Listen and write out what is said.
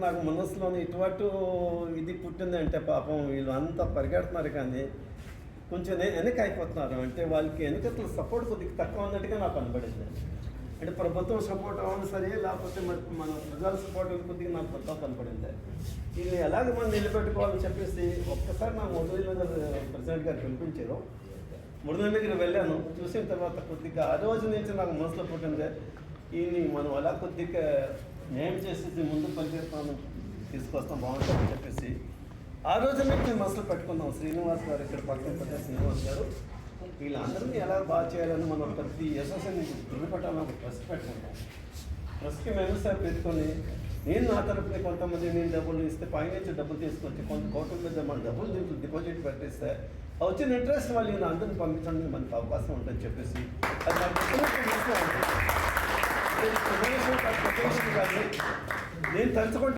నాకు మనసులోని ఇటువంటి ఇది పుట్టింది అంటే పాపం వీళ్ళు అంతా పరిగెడుతున్నారు కానీ కొంచెం వెనక అయిపోతున్నారు. అంటే వాళ్ళకి వెనకట్ల సపోర్ట్ కొద్దిగా తక్కువ ఉన్నట్టుగా నాకు కనబడింది. అంటే ప్రభుత్వం సపోర్ట్ అవ్వడం సరే, లేకపోతే మన ప్రజల సపోర్ట్ కొద్దిగా నాకు కొత్త కనపడింది. ఇది ఎలాగ మనం నిలబెట్టుకోవాలని చెప్పేసి ఒక్కసారి నా మురళీ నగర్ ప్రెసిడెంట్ గారు పిలిపించారు. మురళీ నగర్ వెళ్ళాను. చూసిన తర్వాత కొద్దిగా ఆ రోజు నుంచి నాకు మనసులో పుట్టింది, ఈయన్ని మనం అలా కొద్దిగా న్యాయం చేసేసి ముందు పరిగెత్తాను తీసుకొస్తాం బాగుంటుందని చెప్పేసి ఆ రోజు నుంచి మనసులో పెట్టుకున్నాం. శ్రీనివాస్ గారు ఇక్కడ పక్కన పెట్టే శ్రీనివాస్ గారు వీళ్ళందరినీ ఎలా బాగా చేయాలని మనం ప్రతి అసోసియేషన్ గుర్తుపెట్టాలని ఒక ట్రస్ట్ పెట్టుకుంటాం. ట్రస్ట్కి మెంబర్స్ పెట్టుకొని నేను నా తరపున కొంతమంది నేను డబ్బులు ఇస్తే పైనుంచి డబ్బులు తీసుకొచ్చి కొంత కోట్ల మీద మన డబ్బులు దీంట్లో డిపాజిట్ పెట్టిస్తే వచ్చిన ఇంట్రెస్ట్ వాళ్ళు నేను అందరిని పంపించడానికి మనకు అవకాశం ఉంటుందని చెప్పేసి అది నాకు నేను తలుచుకుంటే